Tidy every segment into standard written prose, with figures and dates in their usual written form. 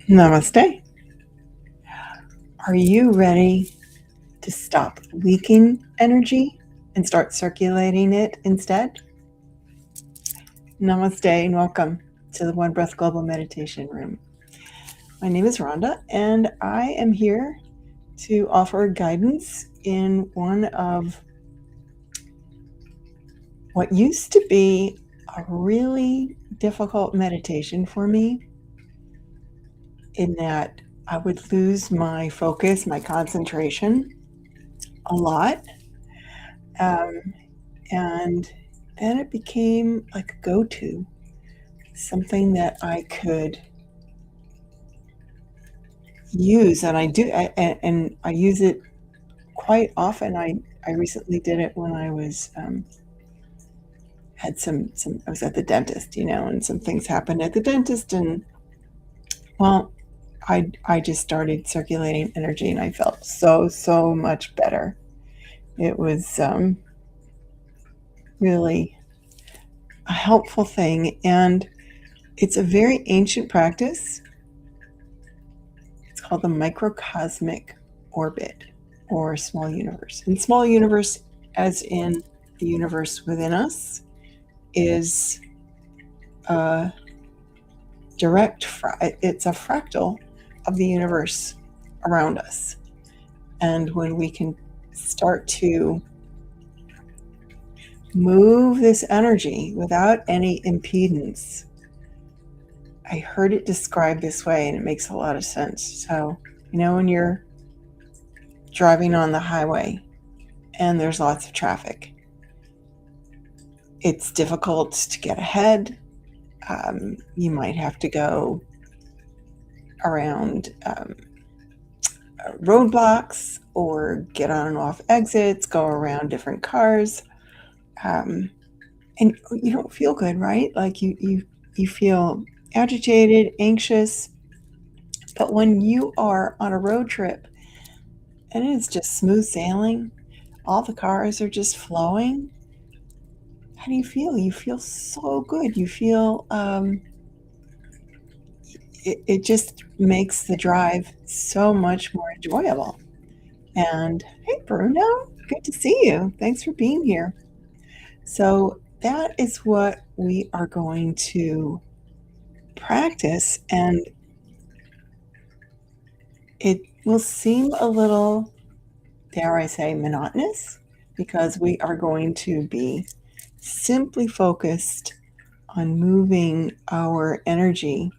Namaste. Are you ready to stop leaking energy and start circulating it instead? Namaste and welcome to the One Breath Global Meditation Room. My name is Rhonda and I am here to offer guidance in one of what used to be a really difficult meditation for me, in that I would lose my focus, my concentration a lot. And then it became like a go-to, something that I could use, and I do, and I use it quite often. I recently did it when I was had some I was at the dentist, and some things happened at the dentist, and well, I just started circulating energy, and I felt so much better. It was really a helpful thing, and it's a very ancient practice. It's called the Microcosmic Orbit, or small universe. And small universe, as in the universe within us, is a it's a fractal of the universe around us. And when we can start to move this energy without any impedance, I heard it described this way, and it makes a lot of sense. So, when you're driving on the highway and there's lots of traffic, it's difficult to get ahead. You might have to go around roadblocks, or get on and off exits, go around different cars. And you don't feel good, right? Like you feel agitated, anxious. But when you are on a road trip and it's just smooth sailing, all the cars are just flowing, how do you feel? You feel so good. You feel it just makes the drive so much more enjoyable. And hey, Bruno, good to see you. Thanks for being here. So that is what we are going to practice, and it will seem a little, dare I say, monotonous, because we are going to be simply focused on moving our energy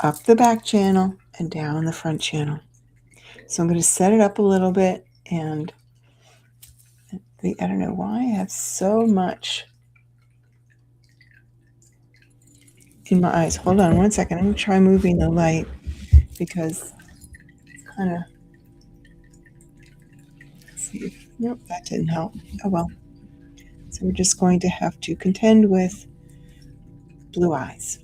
up the back channel and down the front channel. So I'm going to set it up a little bit, and I don't know why I have so much in my eyes. Hold on one second. I'm going to try moving the light, because it's kind of, see, nope, that didn't help. Oh well. So we're just going to have to contend with blue eyes.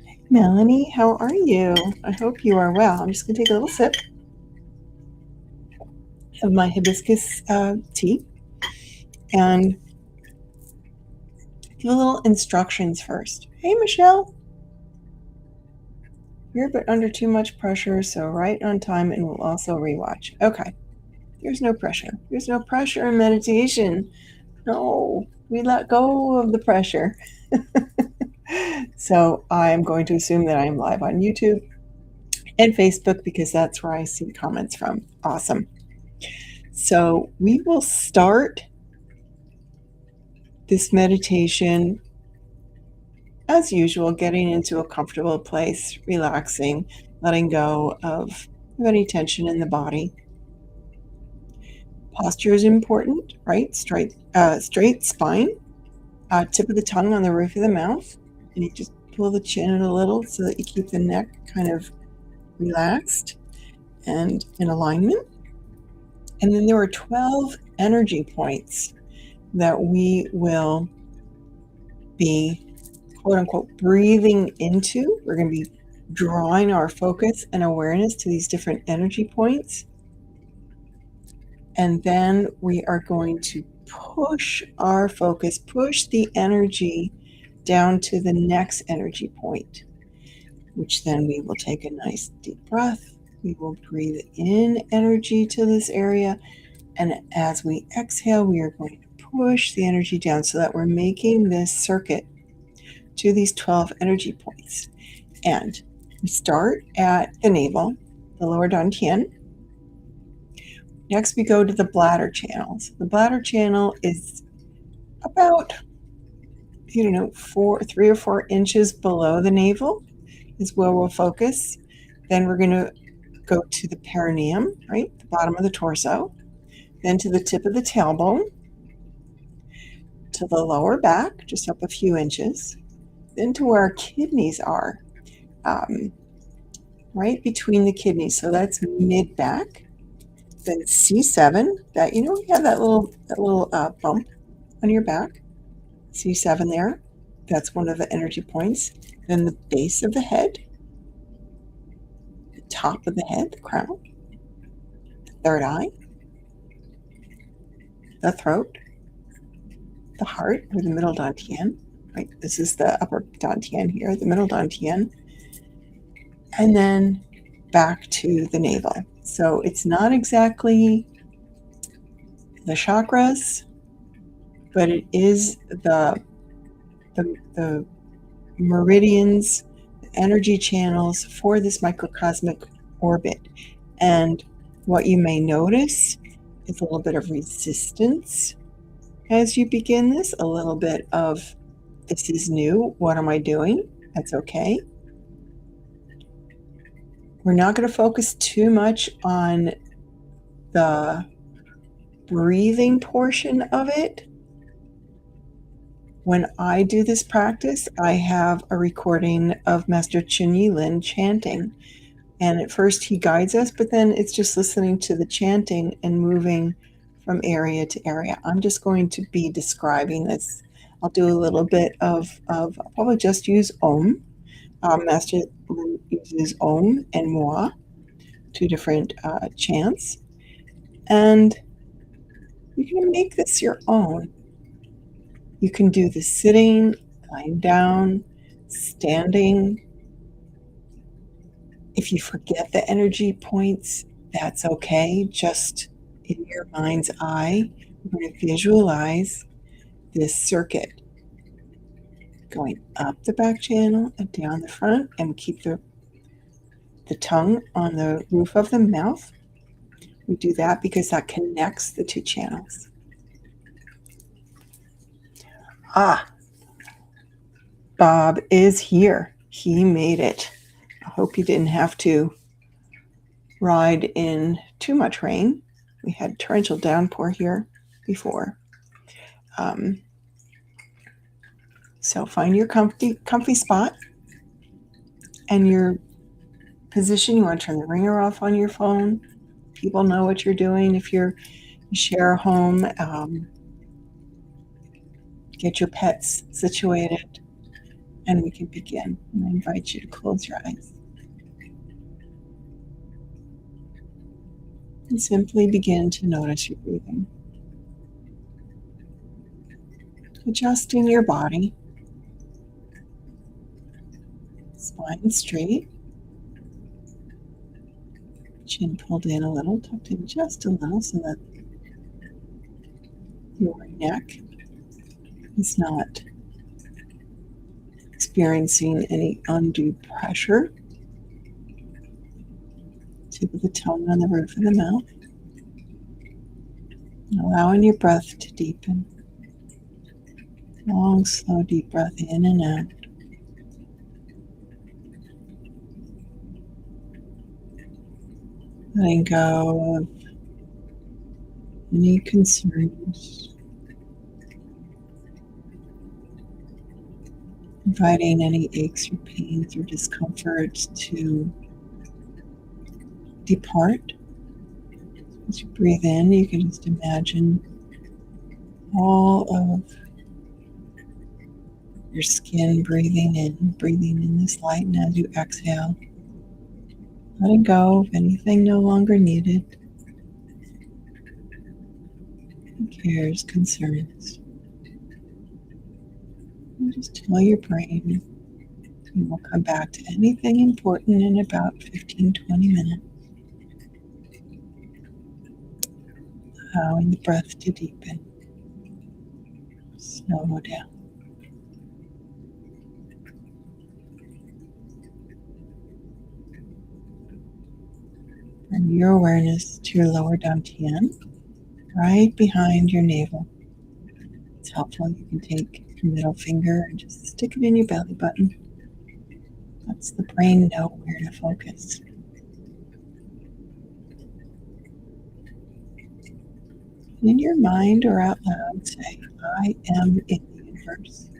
Hey, Melanie, how are you? I hope you are well. I'm just going to take a little sip of my hibiscus tea, and give a little instructions first. Hey, Michelle. Here, but under too much pressure, so right on time, and we'll also rewatch. Okay. There's no pressure. There's no pressure in meditation. No, we let go of the pressure. So I'm going to assume that I'm live on YouTube and Facebook, because that's where I see comments from. Awesome. So we will start this meditation as usual, getting into a comfortable place, relaxing, letting go of any tension in the body. Posture is important, right? Straight spine, tip of the tongue on the roof of the mouth, and you just pull the chin in a little so that you keep the neck kind of relaxed and in alignment. And then there are 12 energy points that we will be, quote unquote, breathing into. We're going to be drawing our focus and awareness to these different energy points. And then we are going to push our focus, push the energy down to the next energy point, which then we will take a nice deep breath. We will breathe in energy to this area. And as we exhale, we are going to push the energy down so that we're making this circuit to these 12 energy points. And we start at the navel, the lower dantian. Next, we go to the bladder channels. The bladder channel is about, 3 or 4 inches below the navel is where we'll focus. Then we're going to go to the perineum, right, the bottom of the torso, then to the tip of the tailbone, to the lower back, just up a few inches, then to where our kidneys are, right between the kidneys. So that's mid-back. Then C7, that, you have that little bump on your back, C7 there. That's one of the energy points. Then the base of the head, the top of the head, the crown, the third eye, the throat, the heart, or the middle dantian, right? This is the upper dantian here, the middle dantian, and then back to the navel. So it's not exactly the chakras, but it is the meridians, the energy channels for this microcosmic orbit. And what you may notice is a little bit of resistance as you begin this, a little bit of, this is new, what am I doing? That's okay. We're not going to focus too much on the breathing portion of it. When I do this practice, I have a recording of Master Chunyi Lin chanting. And at first he guides us, but then it's just listening to the chanting and moving from area to area. I'm just going to be describing this. I'll do a little bit of I'll probably just use Om. Master Lin uses Om and Moi, 2 different chants. And you can make this your own. You can do the sitting, lying down, standing. If you forget the energy points, that's okay. Just in your mind's eye, we're going to visualize this circuit going up the back channel and down the front, and keep the tongue on the roof of the mouth. We do that because that connects the 2 channels. Bob is here. He made it. I hope you didn't have to ride in too much rain. We had torrential downpour here before. So find your comfy spot and your position. You want to turn the ringer off on your phone. People know what you're doing. If you share a home, get your pets situated, and we can begin. And I invite you to close your eyes. And simply begin to notice your breathing. Adjusting your body. Spine straight. Chin pulled in a little, tucked in just a little so that your neck is not experiencing any undue pressure. Tip of the tongue on the roof of the mouth. And allowing your breath to deepen. Long, slow, deep breath in and out. Letting go of any concerns. Inviting any aches or pains or discomfort to depart. As you breathe in, you can just imagine all of your skin breathing in this light, and as you exhale, letting go of anything no longer needed. Cares, concerns. And Just tell your brain you will come back to anything important in about 15-20 minutes. Allowing the breath to deepen. Slow down. Bring your awareness to your lower dantian, right behind your navel. It's helpful. You can take your middle finger and just stick it in your belly button. Lets the brain know where to focus. In your mind or out loud, say, I am in the universe.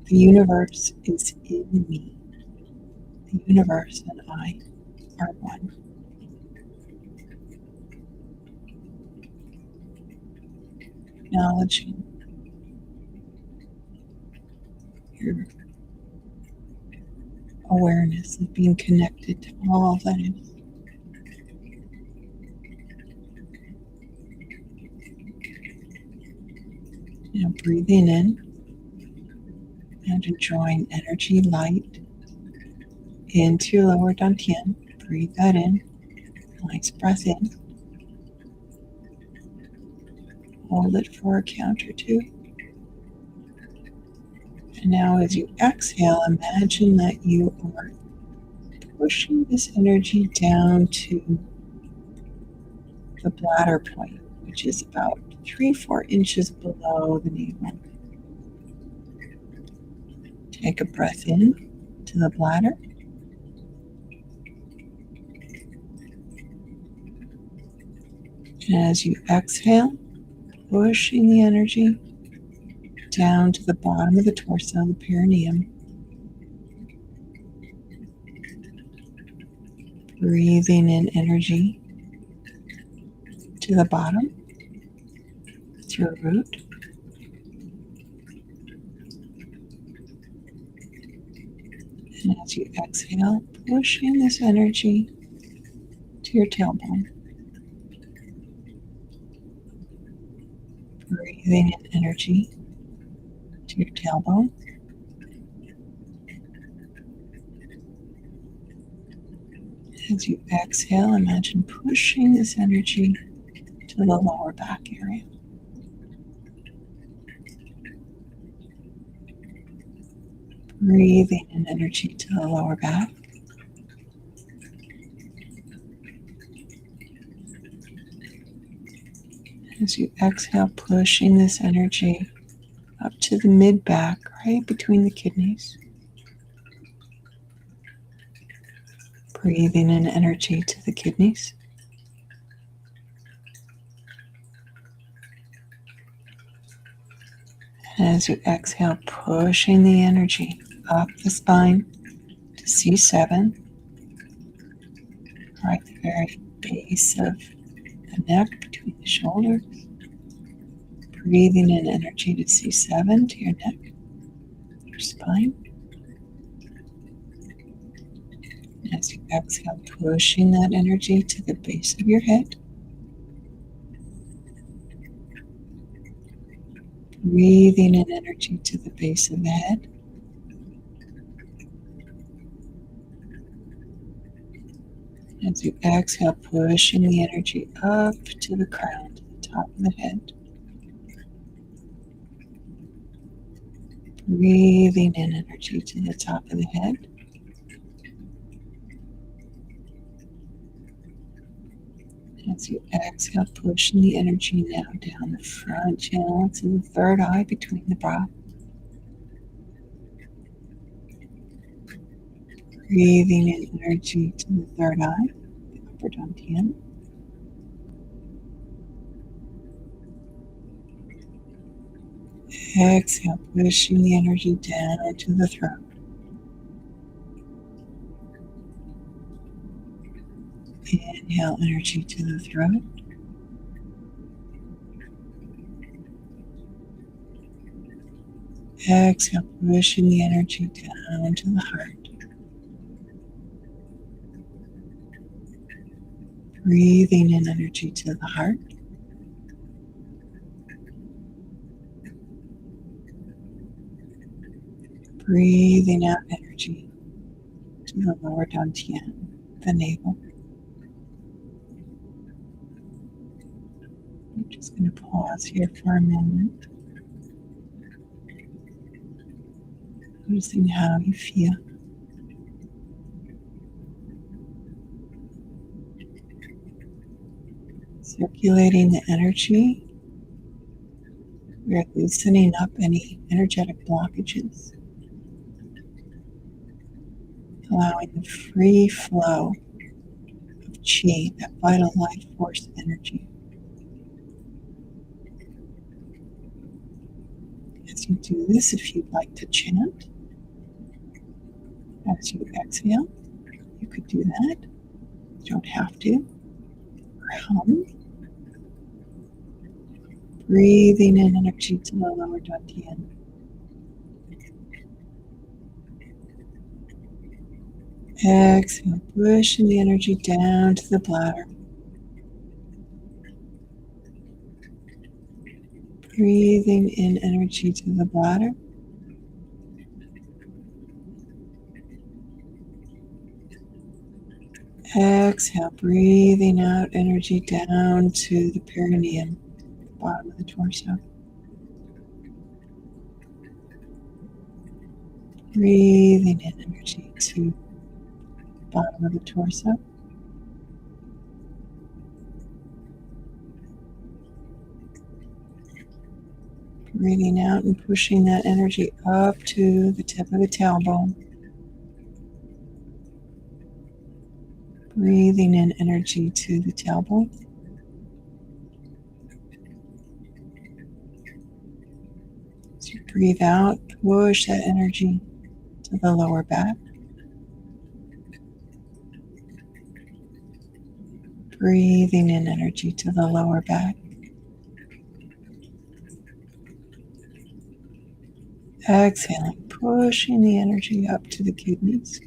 The universe is in me. The universe and I are one. Acknowledging your awareness of being connected to all that is. Now breathing in and enjoying energy, light into your lower dantian. Breathe that in. Nice breath in. Hold it for a count or two. And now as you exhale, imagine that you are pushing this energy down to the bladder point, which is about 3-4 inches below the navel. Take a breath in to the bladder. And as you exhale, pushing the energy down to the bottom of the torso, the perineum. Breathing in energy to the bottom, to your root. And as you exhale, pushing this energy to your tailbone. Breathing in energy to your tailbone. As you exhale, imagine pushing this energy to the lower back area. Breathing in energy to the lower back. As you exhale, pushing this energy up to the mid-back, right between the kidneys. Breathing in energy to the kidneys. And as you exhale, pushing the energy up the spine to C7, right at the very base of the neck between the shoulders. Breathing in energy to C7 to your neck, your spine. And as you exhale, pushing that energy to the base of your head. Breathing in energy to the base of the head. As you exhale, pushing the energy up to the crown, to the top of the head. Breathing in energy to the top of the head. As you exhale, pushing the energy now down the front channel to the third eye between the brow. Breathing in energy to the third eye, the upper dantian. Exhale, pushing the energy down to the throat. Inhale energy to the throat. Exhale, pushing the energy down to the heart. Breathing in energy to the heart. Breathing out energy to the lower dantian, the navel. I'm just going to pause here for a moment, noticing how you feel. Circulating the energy. We're loosening up any energetic blockages, allowing the free flow of Qi, that vital life force energy. As you do this, if you'd like to chant, as you exhale, you could do that. You don't have to. Or hum. Breathing in energy to the lower dantian. Exhale, pushing the energy down to the bladder. Breathing in energy to the bladder. Exhale, breathing out energy down to the perineum, the bottom of the torso. Breathing in energy to the bottom of the torso. Breathing out and pushing that energy up to the tip of the tailbone. Breathing in energy to the tailbone. As you breathe out, push that energy to the lower back. Breathing in energy to the lower back. Exhaling, pushing the energy up to the kidneys.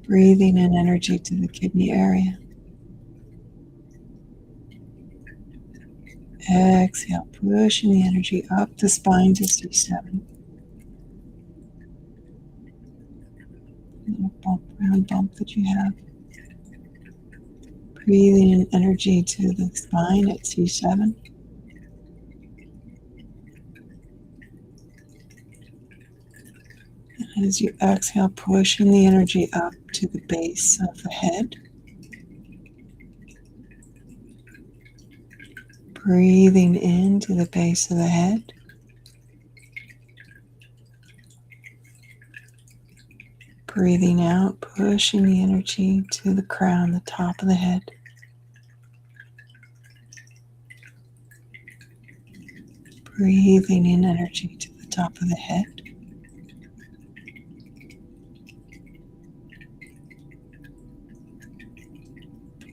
Breathing in energy to the kidney area. Exhale, pushing the energy up the spine to C7. Little bump, round bump that you have. Breathing in energy to the spine at C7. And as you exhale, pushing the energy up to the base of the head. Breathing into the base of the head. Breathing out, pushing the energy to the crown, the top of the head. Breathing in energy to the top of the head.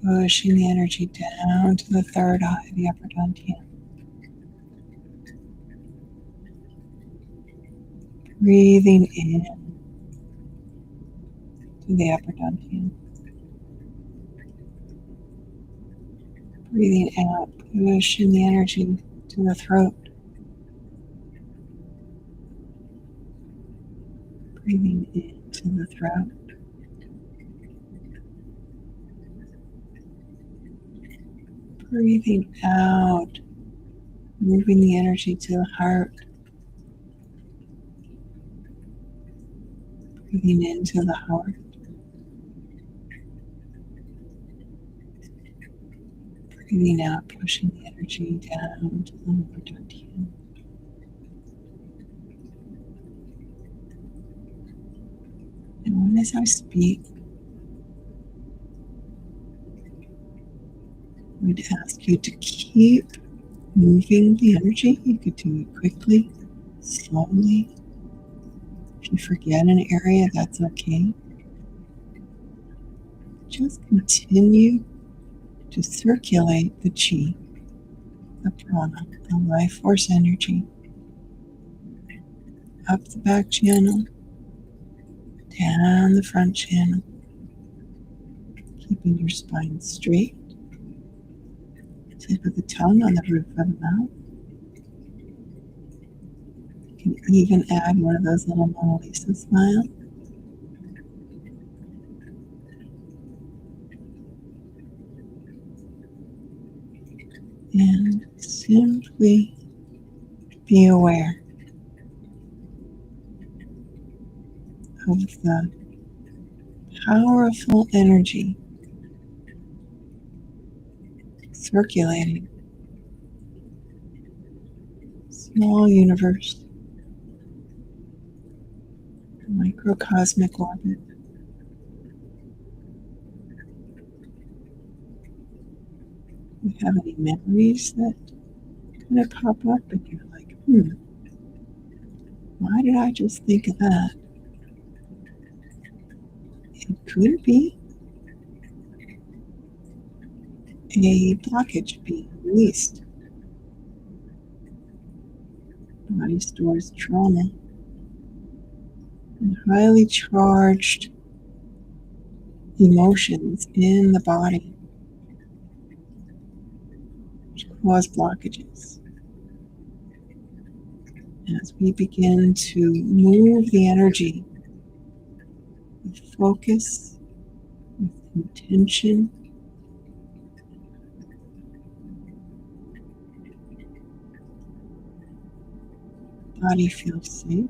Pushing the energy down to the third eye, the upper dantian. Breathing in to the upper dantian. Breathing out, pushing the energy to the throat. Breathing into the throat. Breathing out, moving the energy to the heart. Breathing into the heart. Breathing out, pushing the energy down to the lower dantian. And as I speak, we'd ask you to keep moving the energy. You could do it quickly, slowly. If you forget an area, that's okay. Just continue to circulate the Qi, the prana, the life force energy, up the back channel, down the front channel, keeping your spine straight, tip of the tongue on the roof of the mouth, You can even add one of those little Mona Lisa smiles. And simply be aware of the powerful energy circulating. Small universe, microcosmic orbit. Do you have any memories that kind of pop up and you're like, why did I just think of that? It could be a blockage being released. The body stores trauma and highly charged emotions in the body, which cause blockages. As we begin to move the energy with focus, with intention, the body feels safe.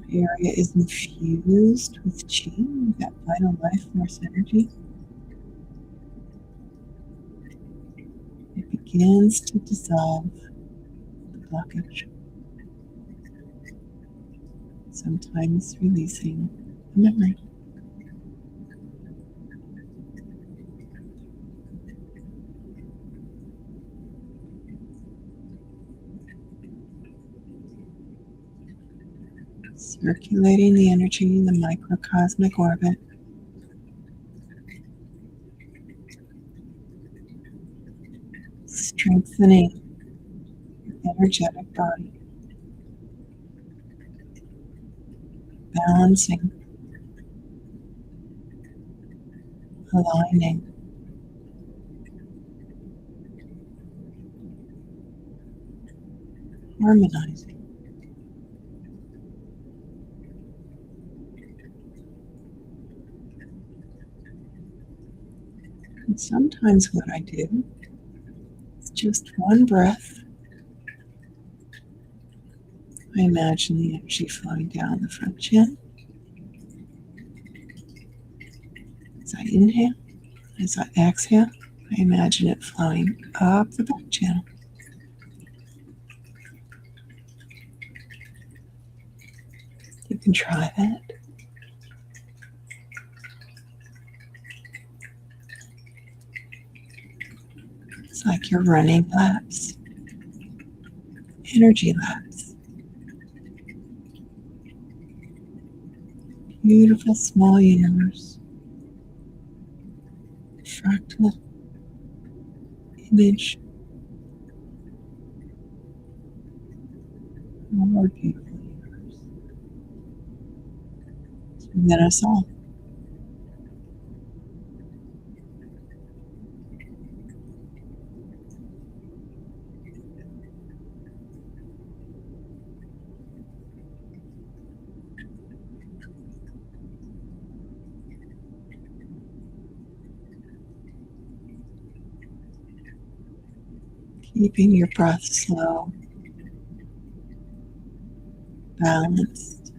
The area is infused with qi, with that vital life force energy. It begins to dissolve the blockage, sometimes releasing the memory. Circulating the energy in the microcosmic orbit. Strengthening the energetic body. Balancing. Aligning. Harmonizing. And sometimes what I do is just one breath. I imagine the energy flowing down the front chin. As I inhale, as I exhale, I imagine it flowing up the back channel. You can try that. It's like you're running laps, energy laps. Beautiful small universe. Fractal image. More beautiful universe. It's within us all. Keeping your breath slow, balanced,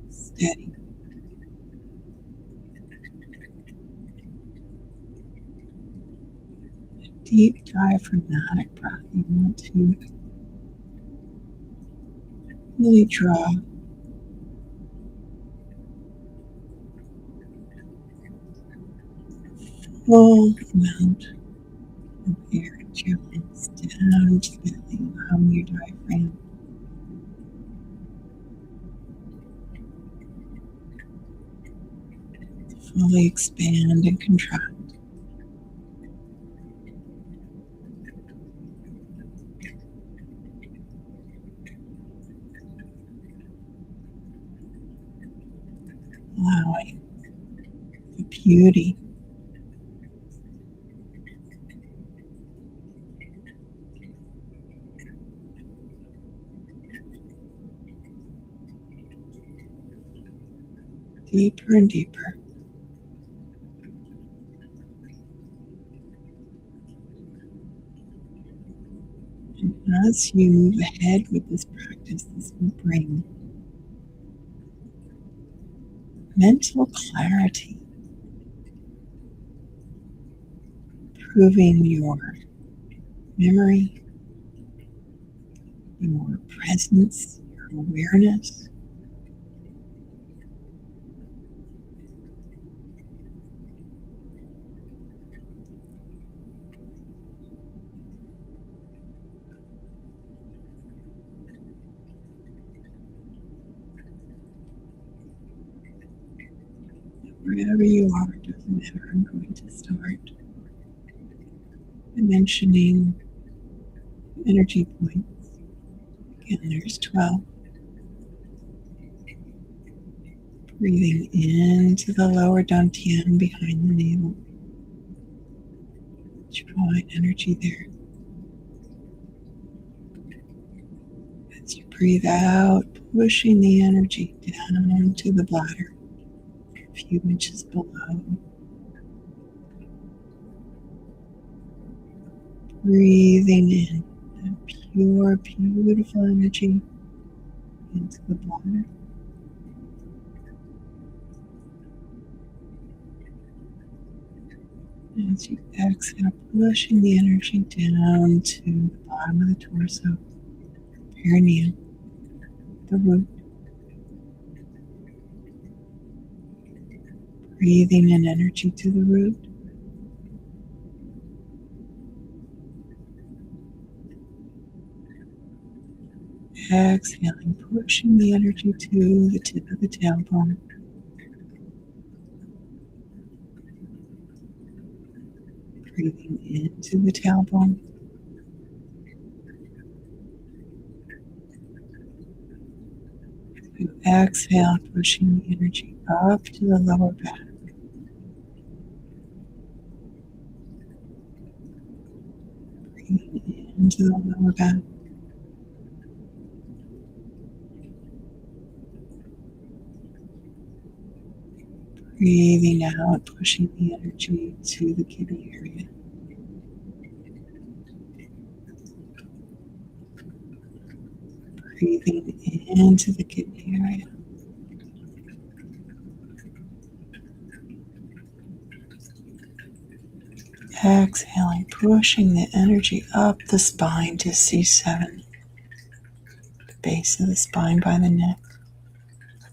steady. A deep diaphragmatic breath. You want to really draw full amount of air into your lungs down to the belly, allowing your diaphragm to fully expand and contract. Allowing the beauty deeper and deeper. And as you move ahead with this practice, this will bring mental clarity, improving your memory, your presence, your awareness. Wherever you are, it doesn't matter. I'm going to start by mentioning energy points. Again, there's 12. Breathing into the lower dantian behind the navel. Drawing energy there. As you breathe out, pushing the energy down to the bladder, a few inches below. Breathing in that pure, beautiful energy into the bladder. As you exhale, pushing the energy down to the bottom of the torso, perineum, the root. Breathing in energy to the root. Exhaling, pushing the energy to the tip of the tailbone. Breathing into the tailbone. You exhale, pushing the energy up to the lower back. Breathing into the lower back. Breathing out, pushing the energy to the kidney area. Breathing into the kidney area. Exhaling, pushing the energy up the spine to C7, the base of the spine by the neck,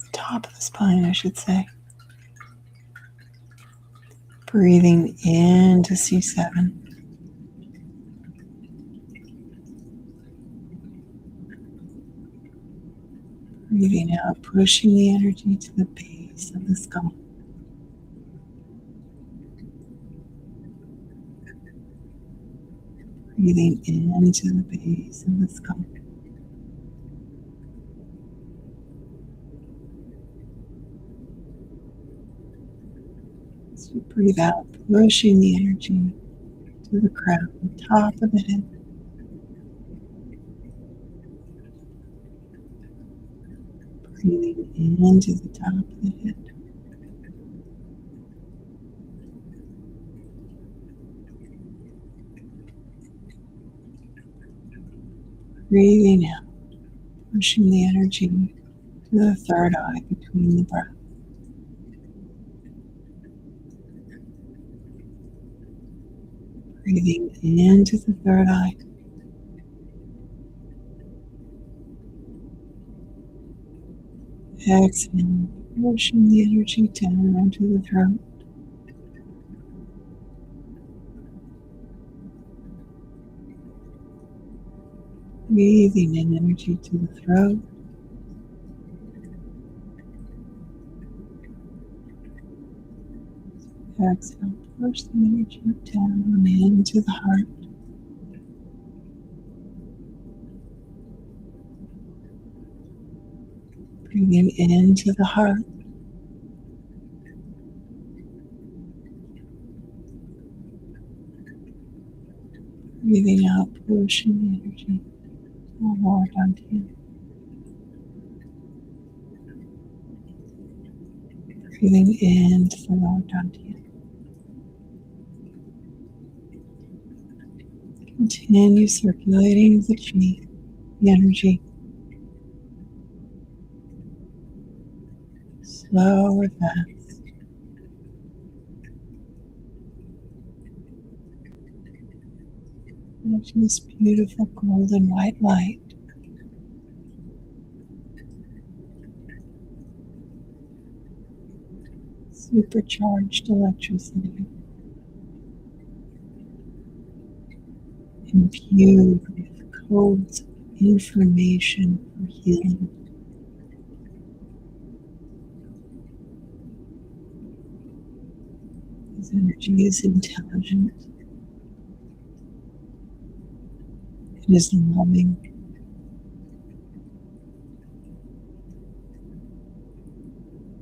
the top of the spine, I should say. Breathing into C7. Breathing out, pushing the energy to the base of the skull. Breathing into the base of the skull. As you breathe out, pushing the energy to the crown, the top of the head. Breathing into the top of the head. Breathing out, pushing the energy to the third eye between the brows. Breathing into the third eye. Exhaling, pushing the energy down to the throat. Breathing in energy to the throat. Exhale, push the energy down into the heart. Breathing into the heart. Breathing out, pushing the energy to the lower dantian. Breathing into the lower dantian. Continue circulating the chi, the energy. Slow or fast. Watching this beautiful golden white light. Supercharged electricity. Imbued with codes of information for healing. This energy is intelligent. It is loving.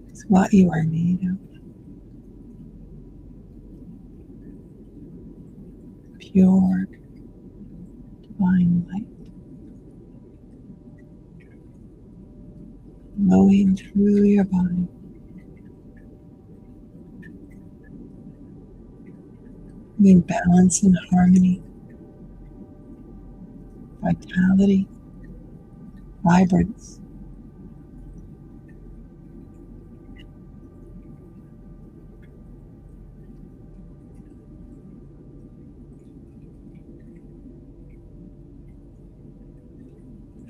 It's what you are made of. Pure, divine light. Flowing through your body. Bringing balance and harmony. Vitality. Vibrance.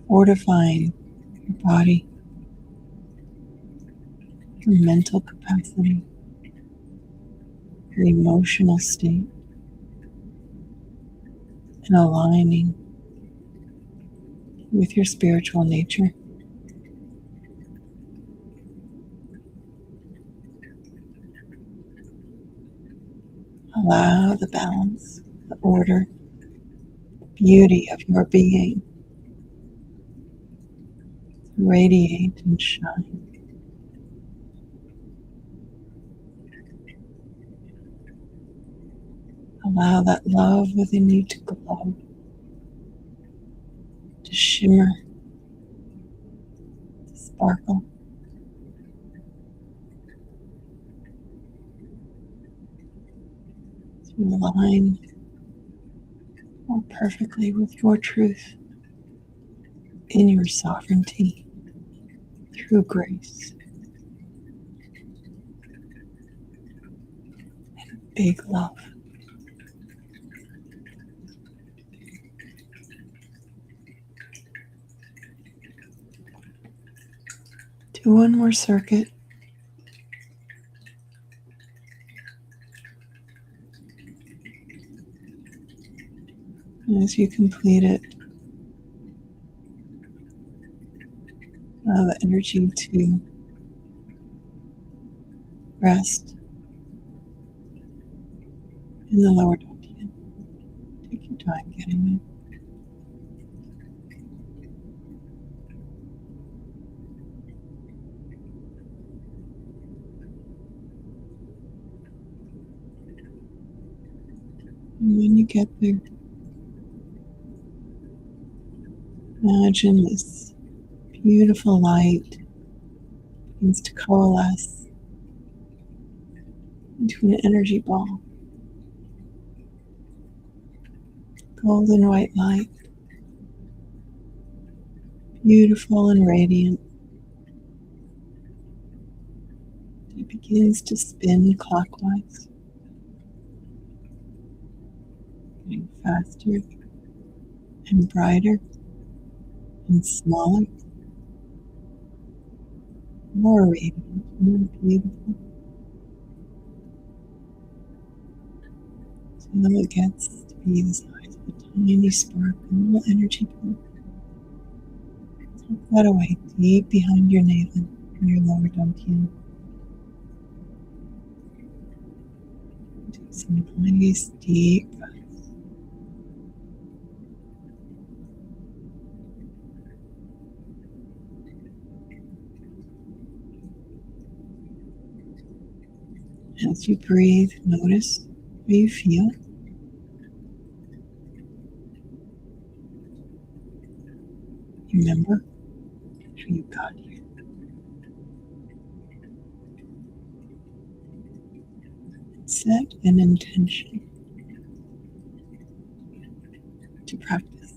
Fortifying your body, your mental capacity, your emotional state, and aligning with your spiritual nature. Allow the balance, the order, the beauty of your being to radiate and shine. Allow that love within you to glow, to shimmer, to sparkle. To align more perfectly with your truth in your sovereignty through grace and big love. Do one more circuit. And as you complete it, allow the energy to rest in the lower dantian. Take your time getting there. And when you get there, imagine this beautiful light begins to coalesce into an energy ball. Golden white light, beautiful and radiant. It begins to spin clockwise, getting faster and brighter and smaller, more radiant, more beautiful. Until it gets to be the size of a tiny spark, a little energy pulse. Tuck that away deep behind your navel and your lower dantian. Do some nice deep breaths. As you breathe, notice how you feel. Remember how you got here. set an intention to practice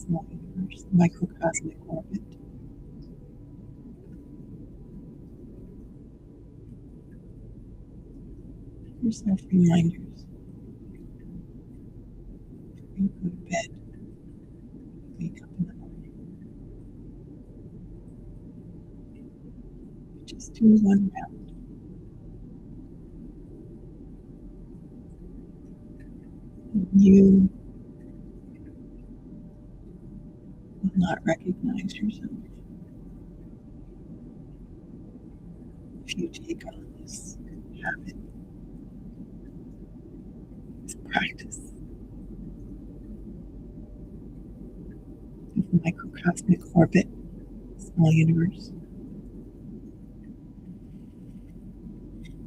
my universe, microcosmic orbit. Give yourself reminders. You go to bed, wake up in the morning. Just do one round. You will not recognize yourself if you take on this habit, this practice of the microcosmic orbit, small universe.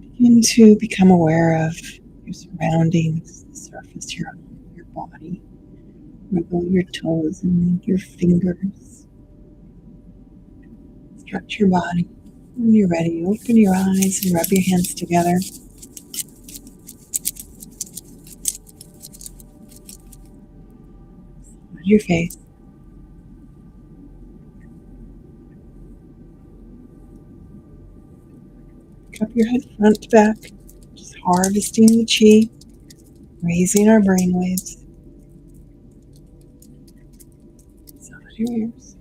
Begin to become aware of your surroundings, the surface, your body. Wiggle your toes and your fingers. Stretch your body. When you're ready, open your eyes and rub your hands together. Massage your face. Cup your head front to back. Just harvesting the chi, raising our brain waves. Massage your ears.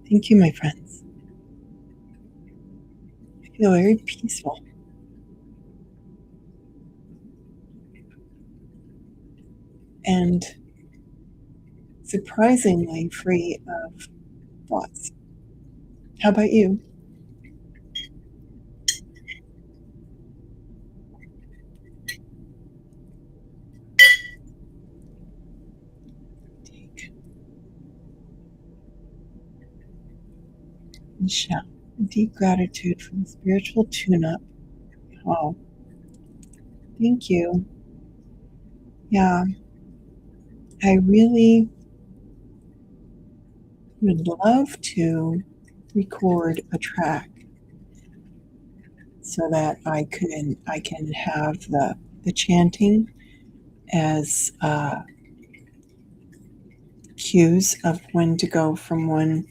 Thank you, my friends. I feel very peaceful. And surprisingly free of thoughts. How about you? Take and shout deep gratitude for the spiritual tune-up. Oh, thank you. Yeah, I really would love to record a track so that I can have the chanting as cues of when to go from one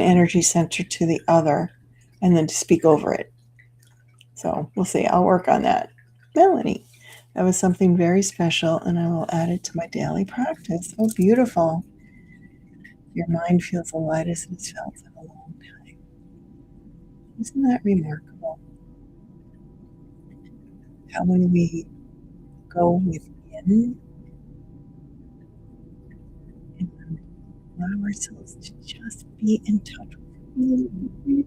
energy center to the other, and then to speak over it. So we'll see. I'll work on that. Melanie, that was something very special, and I will add it to my daily practice. Oh, beautiful. Your mind feels the lightest it's felt in a long time. Isn't that remarkable? How when we go within and allow ourselves to just be in touch with really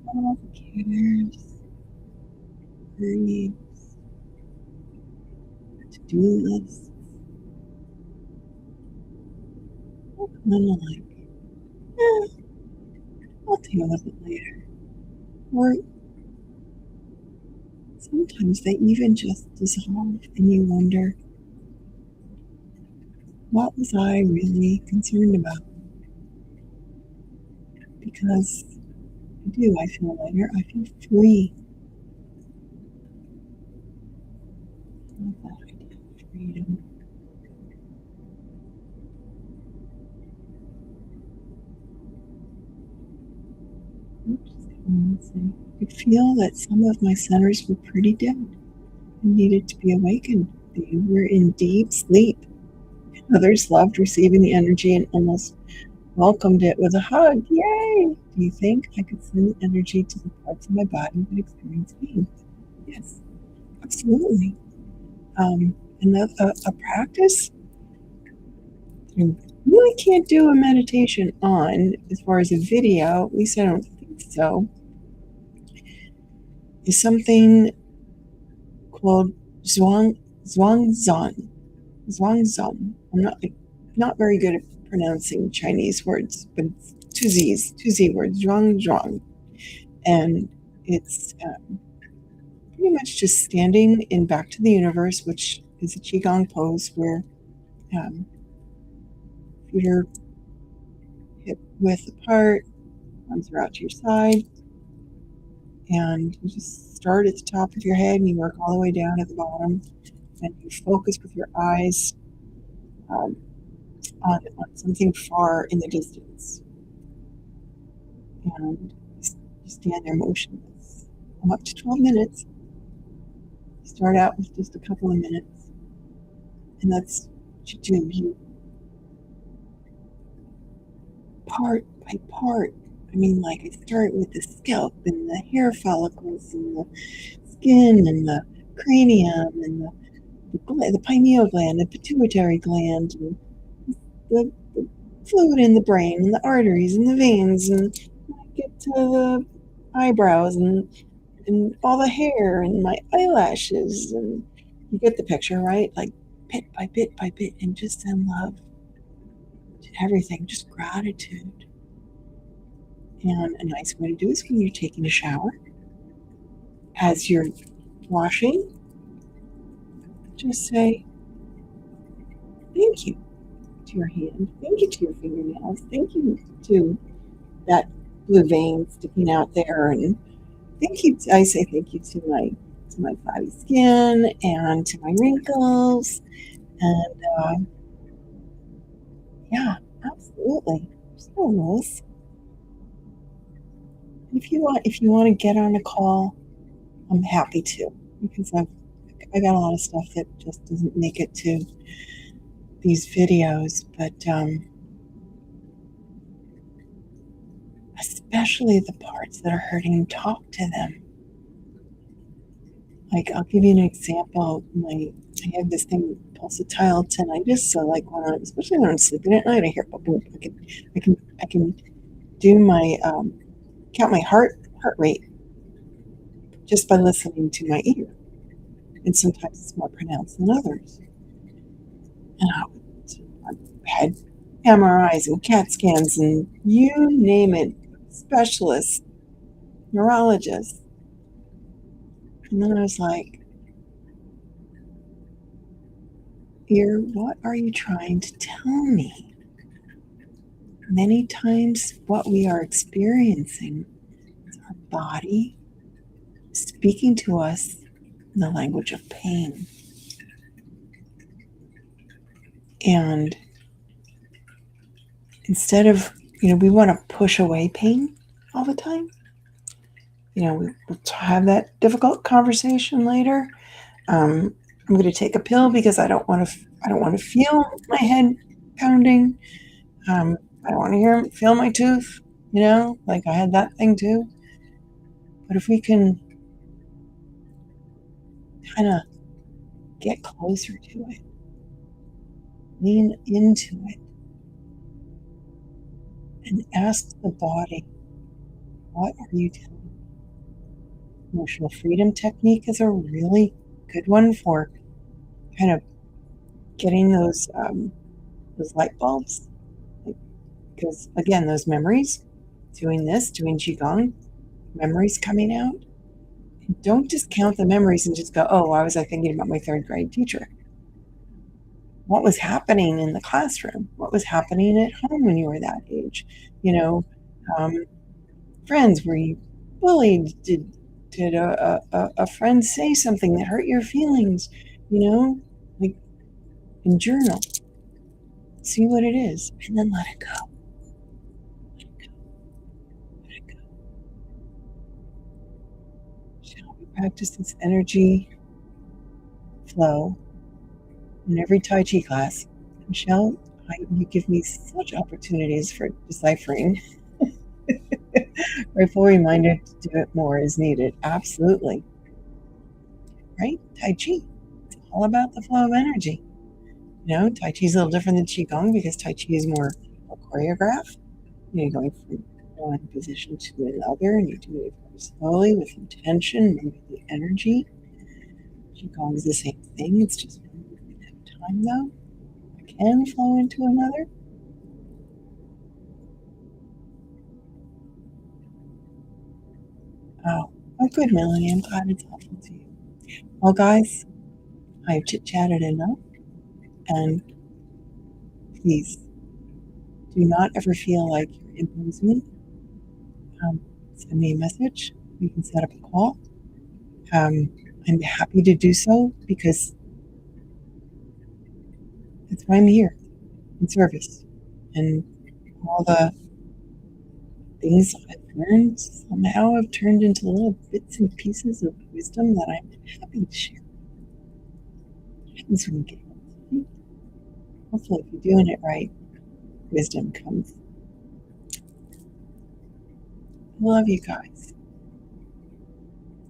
all the cares, worries, to-do lists, all kind of like, I'll deal with it later. Or sometimes they even just dissolve and you wonder, what was I really concerned about? Because I feel lighter, I feel free. I love that idea of freedom. I feel that some of my centers were pretty dead and needed to be awakened. They were in deep sleep. Others loved receiving the energy and almost welcomed it with a hug. Yay! Do you think I could send the energy to the parts of my body that experience pain? Yes, absolutely. And a practice you really can't do a meditation on, as far as a video, at least I don't think so, is something called Zhuangzan. I'm not very good at pronouncing Chinese words, but it's two Z words, Zhuang. And it's pretty much just standing in back to the universe, which is a Qigong pose where feet are hip width apart, arms are out to your side, and you just start at the top of your head and you work all the way down at the bottom, and you focus with your eyes um, on something far in the distance, and you stand there motionless. I'm up to 12 minutes. You start out with just a couple of minutes, and that's what you do. You part by part. I mean, like, I start with the scalp and the hair follicles and the skin and the cranium and the pineal gland, the pituitary gland, and the fluid in the brain and the arteries and the veins, and I get to the eyebrows and all the hair and my eyelashes, and you get the picture, right? Like bit by bit by bit, and just send love to everything, just gratitude. And a nice way to do is when you're taking a shower, as you're washing, just say thank you to your hand, thank you to your fingernails, thank you to that blue vein sticking out there, and I say thank you to my flabby skin and to my wrinkles, and yeah, absolutely. So nice. If you want to get on a call, I'm happy to, because I got a lot of stuff that just doesn't make it to these videos, but especially the parts that are hurting, talk to them. Like, I'll give you an example. I have this thing, pulsatile tinnitus. So, like, especially when I'm sleeping at night, I hear boom. I can do my count my heart rate just by listening to my ear, and sometimes it's more pronounced than others. And I've had MRIs and CAT scans and you name it, specialists, neurologists, and then I was like, ear, what are you trying to tell me? Many times what we are experiencing is our body speaking to us in the language of pain. And instead of, we want to push away pain all the time. We'll have that difficult conversation later. I'm going to take a pill because I don't want to feel my head pounding. I don't want to feel my tooth, like I had that thing too. But if we can kind of get closer to it, lean into it, and ask the body, what are you telling me? Emotional freedom technique is a really good one for kind of getting those light bulbs. Because again, those memories, doing Qigong, memories coming out. And don't discount the memories and just go, oh, why was I thinking about my third grade teacher? What was happening in the classroom? What was happening at home when you were that age? Friends, were you bullied? Did a friend say something that hurt your feelings? Like, and journal. See what it is, and then let it go. Let it go. Shall we practice this energy flow in every Tai Chi class? Michelle, you give me such opportunities for deciphering. Grateful reminder to do it more as needed. Absolutely. Right? Tai Chi. It's all about the flow of energy. Tai Chi is a little different than Qigong because Tai Chi is more choreographed. You're going from one position to another, and you do it very slowly with intention and with the energy. Qigong is the same thing. It's just one movement at a time, though. It can flow into another. Oh, good, Melanie. I'm glad it's helpful to you. Well, guys, I've chit-chatted enough, and please do not ever feel like you're imposing me. Send me a message. We can set up a call. I'm happy to do so because that's why I'm here, in service. And all the things I've learned somehow have turned into little bits and pieces of wisdom that I'm happy to share. What happens when you get it? Hopefully, if you're doing it right, wisdom comes. I love you guys.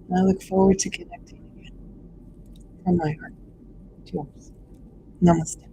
And I look forward to connecting again from my heart to yours. Namaste.